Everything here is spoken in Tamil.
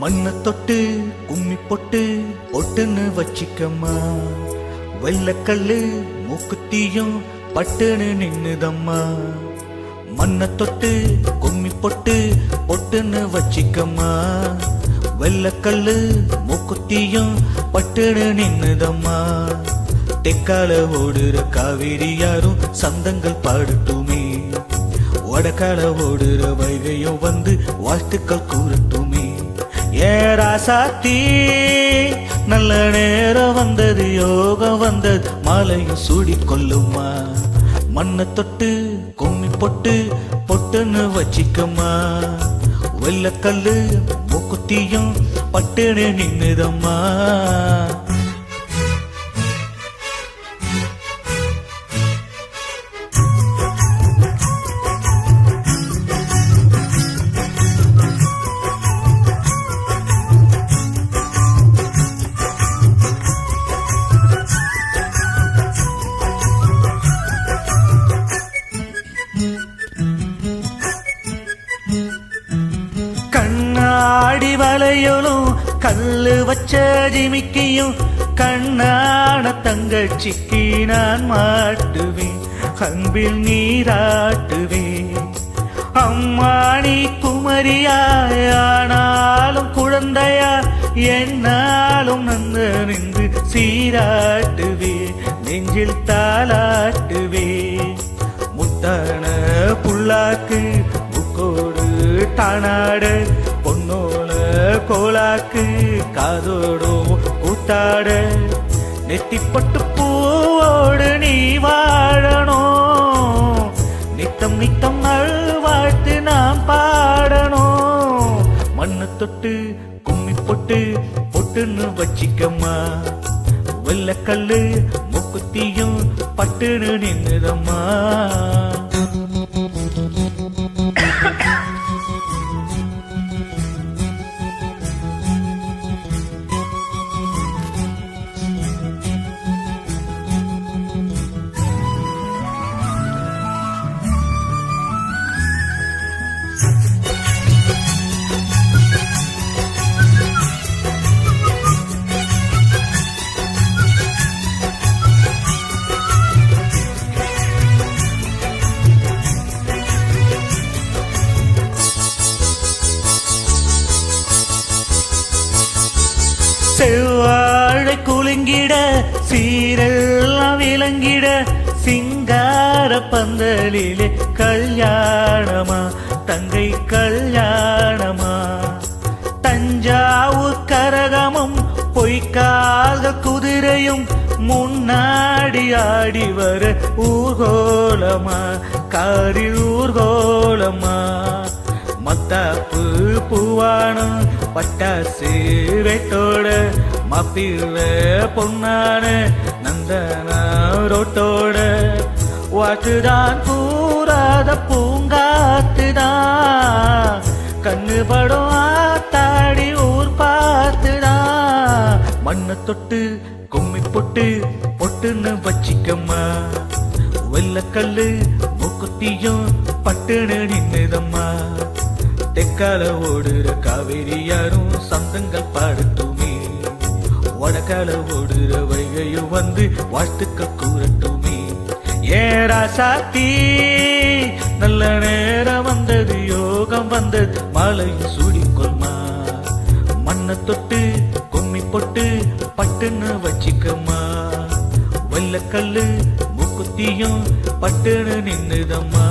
மண்ணை தொட்டு கும்மி பொட்டு பொட்டுன்னு வச்சிக்கம்மா. வெள்ளக்கல்லு மூக்குத்தியும் பட்டுன்னு நின்னுதம்மா. மண்ணை தொட்டு கும்மி பொட்டு பொட்டுன்னு வச்சிக்கம்மா. வெள்ளக்கல்லு மூக்குத்தியும் பட்டுன்னு நின்னுதம்மா. தெக்கால ஓடுற காவிரி யாரும் சந்தங்கள் பாடட்டுமே. வடக்கால ஓடுற வைகையும் வந்து வாழ்த்துக்கள் கூறட்டுமே. ஏராசாத்தி நல்ல நேரம் வந்தது, யோகம் வந்தது, மாலையும் சூடிக்கொள்ளுமா. மண்ணை தொட்டு கும்மி பொட்டு பொட்டுன்னு வச்சிக்கம்மா. வெள்ளக்கல்லு மூக்குத்தியும் பட்டுன்னு நின்னுதம்மா. கண்ணாடி வளையலும் கல்லு வச்ச ஜிமிக்கியும் கண்ணான தங்கச்சிக்கு நான் மாட்டுவேன், அன்பில் நீராட்டுவேன். அம்மாணி குமரியானாலும் குழந்தையா என்னாலும் நந்த நின்று சீராட்டுவே, நெஞ்சில் தாளாட்டுவே. முத்தான புல்லாக்கு புக்கோடு தானாட, பொன்னோல கோலாக்கு காதோடும் கூத்தாட. நெத்திப்பட்டு பூவோடு நீ வாழணும், நித்தம் நித்தம் நல்வாழ்த்து நாம் பாடணும். மண்ணை தொட்டு கும்மி பொட்டு பொட்டுன்னு வச்சிக்கம்மா. வெள்ளக்கல்லு மூக்குத்தியும் பட்டுன்னு நின்னுதம்மா. செவ்வாழை குலுங்கிட சீரெல்லாம் விளங்கிட, சிங்கார பந்தலிலே கல்யாணமா தங்கை கல்யாணமா. தஞ்சாவூர் கரகமும் பொய்க்காக குதிரையும் முன்னாடி ஆடி வர ஊர்கோலமா காரில் ஊர்கோலமா. மத்தாப்பு பூவானம் பட்டாசு வேட்டோட, மாப்பிள்ள பொன்னான நந்தனா ரோட்டோட. வாட்டுதான் கூறாத பூங்காத்துதான், கண்ணு படம் ஆத்தாடி ஊர் பார்த்துதான். மண்ணை தொட்டு கும்மி பொட்டு பொட்டுன்னு வச்சிக்கம்மா. வெள்ளக்கல்லு மூக்குத்தியும் பட்டுன்னு நின்னுதம்மா. தெக்கால ஓடுற காவிரி யாரும் சந்தங்கள் பாடட்டுமே. வடக்கால ஓடுற வைகையும் வந்து வாழ்த்துக்கள் கூறட்டுமே. ஏராசாத்தி நல்ல நேரம் வந்தது, யோகம் வந்தது, மாலையும் சூடிக்கொள்மா. மண்ணை தொட்டு கும்மி பொட்டு பட்டுன்னு வச்சிக்கம்மா. வெள்ளக்கல்லு மூக்குத்தியும் பட்டுன்னு நின்னுதம்மா.